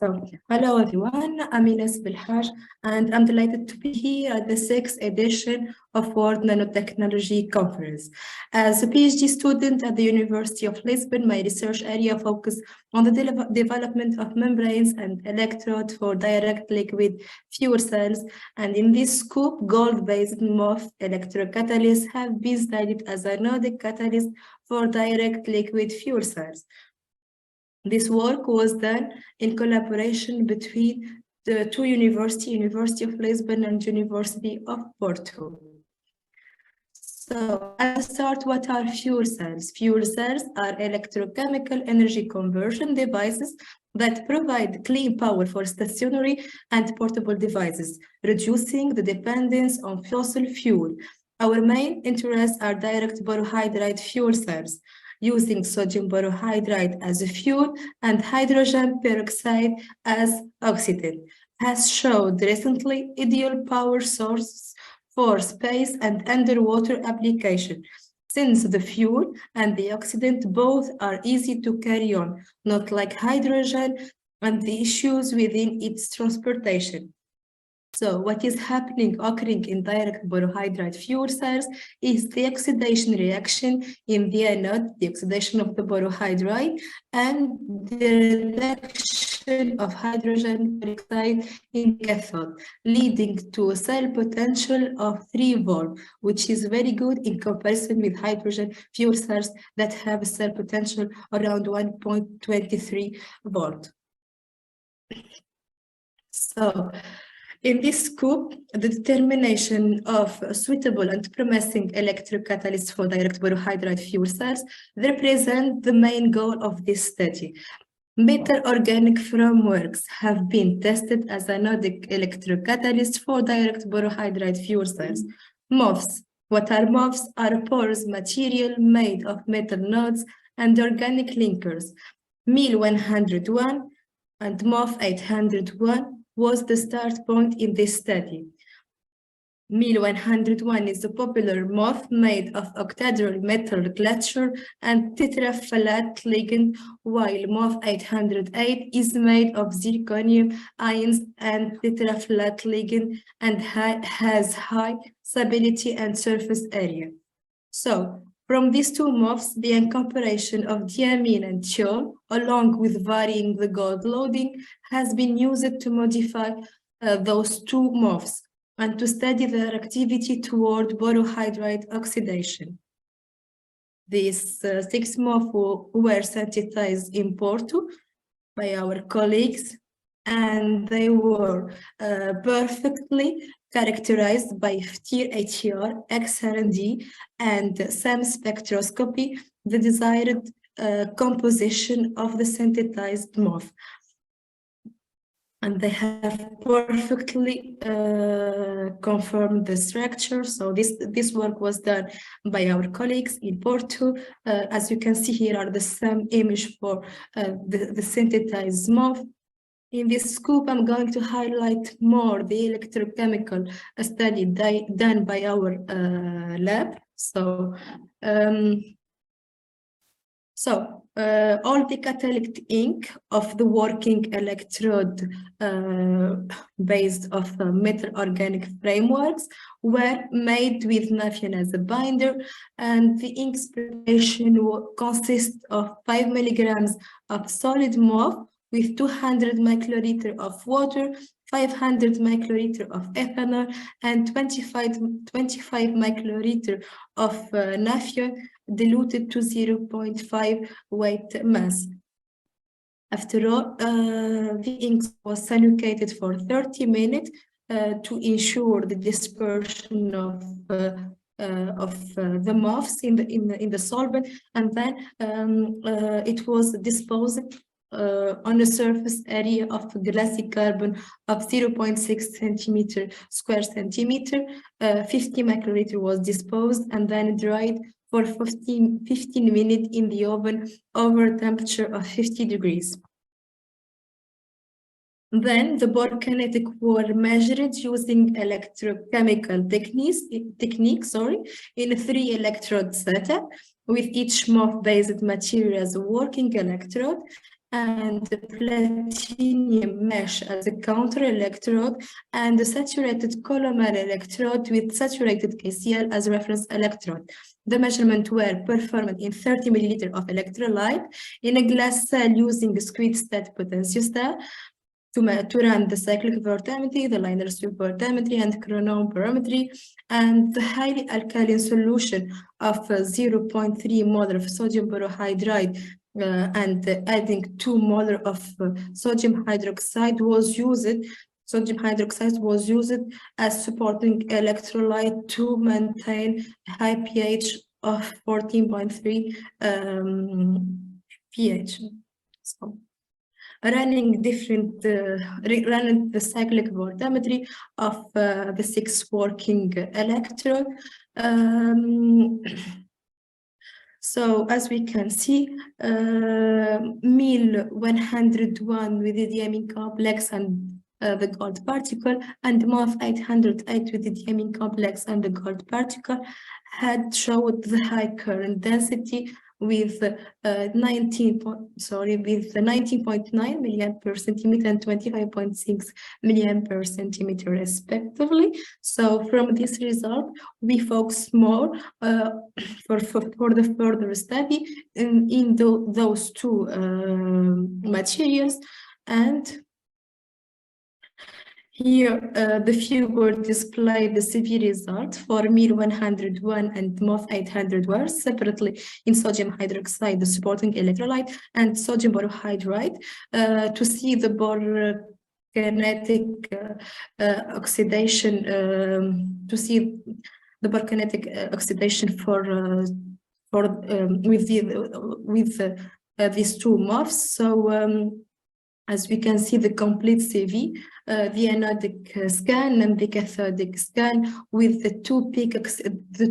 Hello everyone, I'm Ines Belhaj, and I'm delighted to be here at the 6th edition of World Nanotechnology Conference. As a PhD student at the University of Lisbon, my research area focuses on the development of membranes and electrodes for direct liquid fuel cells, and in this scope, gold-based MOF electrocatalysts have been studied as anodic catalyst for direct liquid fuel cells. This work was done in collaboration between the two universities, University of Lisbon and University of Portugal. So, at the start, what are fuel cells? Fuel cells are electrochemical energy conversion devices that provide clean power for stationary and portable devices, reducing the dependence on fossil fuel. Our main interests are direct borohydride fuel cells, using sodium borohydride as a fuel and hydrogen peroxide as oxidant, has showed recently ideal power sources for space and underwater application, since the fuel and the oxidant both are easy to carry on, not like hydrogen and the issues within its transportation. So what is occurring in direct borohydride fuel cells is the oxidation reaction in the anode, the oxidation of the borohydride, and the reduction of hydrogen peroxide in the cathode, leading to a cell potential of 3 volt, which is very good in comparison with hydrogen fuel cells that have a cell potential around 1.23 volt. So, in this scope, the determination of suitable and promising electrocatalysts for direct borohydride fuel cells represent the main goal of this study. Metal organic frameworks have been tested as anodic electrocatalysts for direct borohydride fuel cells. MOFs. What are MOFs? Are porous material made of metal nodes and organic linkers. MIL 101 and MOF 801 was the start point in this study. MIL 101 is a popular MOF made of octahedral metal cluster and tetraphthalate ligand, while MOF 808 is made of zirconium ions and tetraphthalate ligand and has high stability and surface area. So, from these two MOFs, the incorporation of diamine and thiol, along with varying the gold loading, has been used to modify those two MOFs and to study their activity toward borohydride oxidation. These 6 MOFs were synthesized in Porto by our colleagues, and they were perfectly characterized by FTIR, XRD, and SEM spectroscopy, the desired composition of the synthesized MOF. And they have perfectly confirmed the structure. So this work was done by our colleagues in Porto. As you can see here are the same image for the synthesized MOF. In this scope, I'm going to highlight more the electrochemical study done by our lab. So all the catalytic ink of the working electrode based of metal organic frameworks were made with naphthalene as a binder, and the ink preparation consists of 5 milligrams of solid MOF with 200 microliter of water, 500 microliter of ethanol, and 25 microliter of naphthalene diluted to 0.5 weight mass. After all, the ink was sanucated for 30 minutes to ensure the dispersion of the MOFs in the solvent, and then it was disposed on a surface area of glassy carbon of 0.6 square centimeter. 50 microliter was disposed and then dried for 15 minutes in the oven over a temperature of 50 degrees. Then the bore kinetics were measured using electrochemical techniques in a 3 electrode setup, with each MOF-based material as a working electrode. and the platinum mesh as a counter electrode, and the saturated columnar electrode with saturated KCl as reference electrode. The measurements were performed in 30 milliliters of electrolyte in a glass cell using a squid state potentiostat to run the cyclic voltammetry, the linear sweep voltammetry, and chronobarometry, and the highly alkaline solution of 0.3 molar of sodium borohydride and adding 2 molar of sodium hydroxide was used. Sodium hydroxide was used as supporting electrolyte to maintain high pH of 14.3 pH. So, running running the cyclic voltammetry of the 6 working electrode. So as we can see, mil 101 with the diamine complex and the gold particle, and MOF 808 with the diamine complex and the gold particle had showed the high current density with 19.9 milliamp per centimeter and 25.6 milliamp per centimeter respectively. So from this result, we focus more for the further study in those two materials. And here, the figure displayed the CV result for mil 101 and MOF 801 separately in sodium hydroxide, the supporting electrolyte, and sodium borohydride to see the borokinetic oxidation, to see the borokinetic oxidation with these two MOFs. So as we can see, the complete CV, the anodic scan and the cathodic scan with the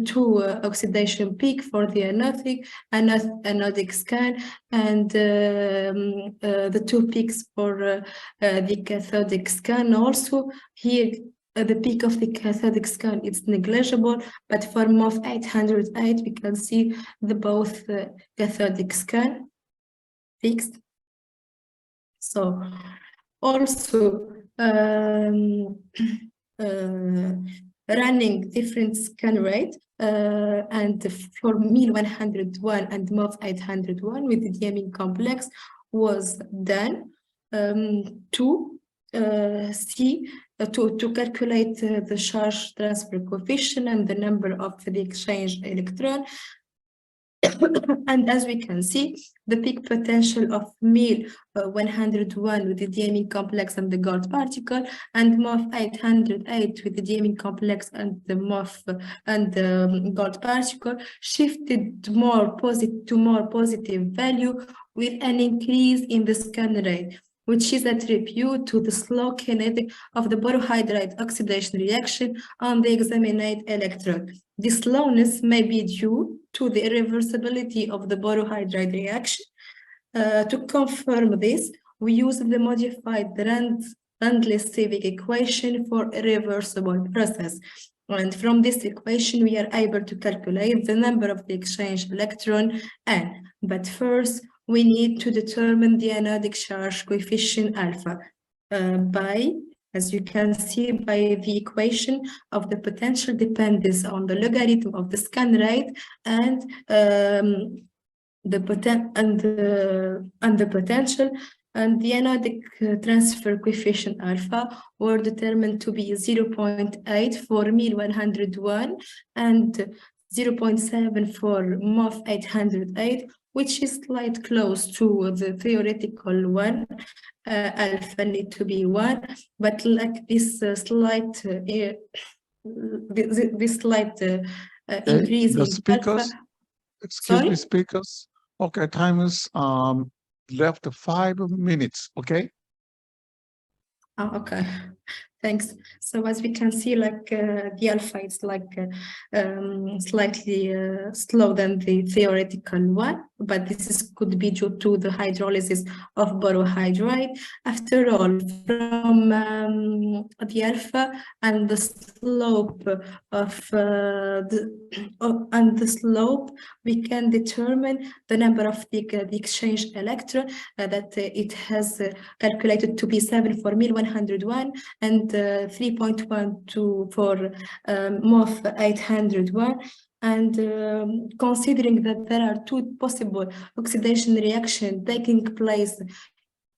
two oxidation peak for the anodic scan, and the 2 peaks for the cathodic scan. Also here, the peak of the cathodic scan is negligible, but for MOF 808 we can see the both cathodic scan fixed. So also running different scan rate and for mil 101 and MOF 801 with the diamine complex was done to calculate the charge transfer coefficient and the number of the exchange electron. And as we can see, the peak potential of mil 101 with the diamine complex and the gold particle, and MOF 808 with the diamine complex and the MOF and the gold particle shifted more positive value with an increase in the scan rate, which is attributed to the slow kinetic of the borohydride oxidation reaction on the examined electrode. This slowness may be due to the irreversibility of the borohydride reaction. To confirm this, we use the modified Randle-Civic equation for irreversible process. And from this equation, we are able to calculate the number of the exchange electron N. But first, we need to determine the anodic charge coefficient alpha by, as you can see, by the equation of the potential dependence on the logarithm of the scan rate and the potential, and the anodic transfer coefficient alpha were determined to be 0.8 for mil 101 and 0.7 for MOF 808, which is slightly close to the theoretical one. Alpha need to be 1, but like this slight increase in speakers, alpha. Excuse me, speakers. Okay, time is left 5 minutes. Okay. Oh, okay. Thanks. So as we can see, like the alpha is like slightly slower than the theoretical one, but could be due to the hydrolysis of borohydride. After all, from the alpha and the slope of the slope, we can determine the number of the exchange electron that it has calculated to be 7 for 101 and 3.12 for MOF 801. And considering that there are two possible oxidation reactions taking place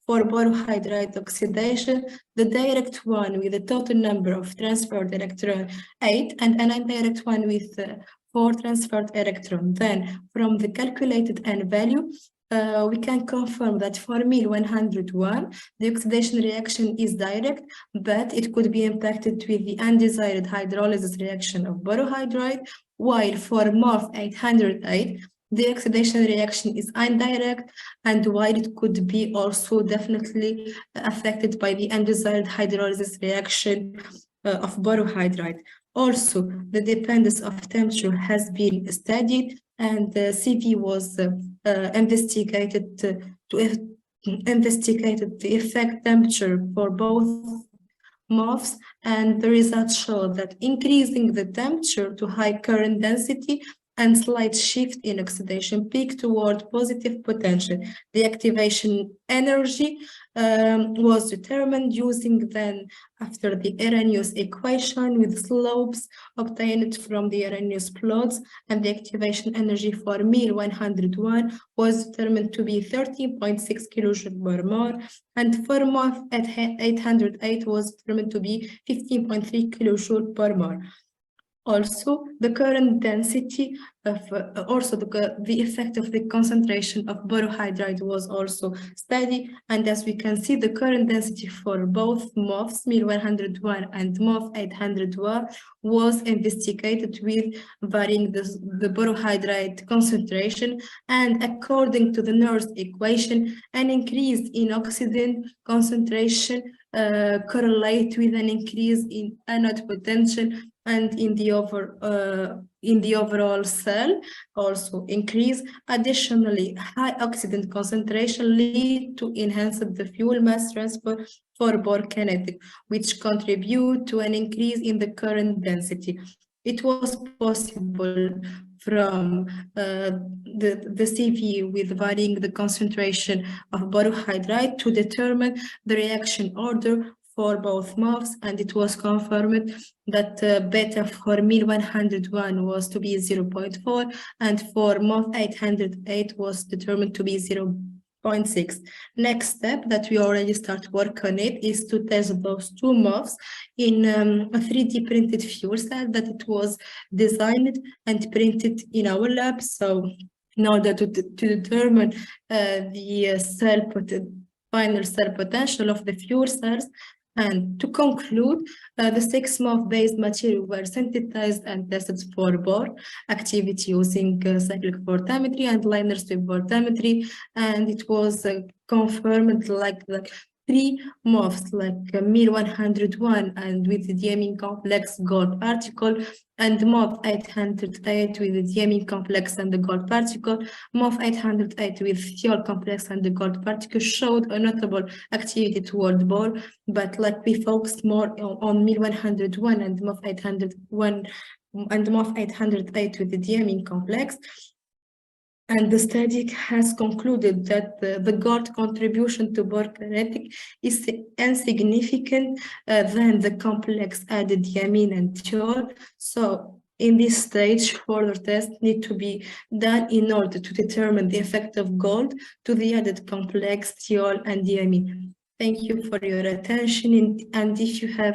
for borohydride oxidation, the direct one with the total number of transferred electron 8 and an indirect one with 4 transferred electrons. Then from the calculated N value, we can confirm that for 101, the oxidation reaction is direct, but it could be impacted with the undesired hydrolysis reaction of borohydride, while for MOF 808, the oxidation reaction is indirect, and while it could be also definitely affected by the undesired hydrolysis reaction of borohydride. Also, the dependence of temperature has been studied, and CV was investigated the effect temperature for both MOFs, and the results show that increasing the temperature to high current density and slight shift in oxidation peak toward positive potential. The activation energy was determined using then after the Arrhenius equation with slopes obtained from the Arrhenius plots, and the activation energy for 101 was determined to be 13.6 kilojoule per mole, and for MOF at 808 was determined to be 15.3 kilojoule per mole. Also, the current density of the effect of the concentration of borohydride was also studied, and as we can see, the current density for both MOFs 101 and MOF 801 was investigated with varying the borohydride concentration, and according to the Nernst equation, an increase in oxidant concentration correlate with an increase in anode potential, and in the overall cell also increase. Additionally, high oxidant concentration lead to enhanced the fuel mass transfer for Bohr kinetic, which contribute to an increase in the current density. It was possible from the CV with varying the concentration of borohydride to determine the reaction order for both MOFs, and it was confirmed that beta for 101 was to be 0.4, and for MOF 808 was determined to be 0.6. Next step that we already start work on it is to test those two MOFs in a 3D printed fuel cell that it was designed and printed in our lab. So in order to determine the final cell potential of the fuel cells. And to conclude, the 6 MOF-based material were synthesized and tested for Bohr activity using cyclic voltammetry and linear sweep voltammetry, and it was confirmed like 3 MOFs, like 101 and with the diamine complex gold particle, and MOF 808 with the diamine complex and the gold particle. MOF 808 with thiol complex and the gold particle showed a notable activity toward Bohr, but like we focused more on 101 and MOF 801 and MOF 808 with the diamine complex. And the study has concluded that the gold contribution to Bohr kinetic is insignificant than the complex added diamine and thiol. So in this stage, further tests need to be done in order to determine the effect of gold to the added complex thiol and diamine. Thank you for your attention, and if you have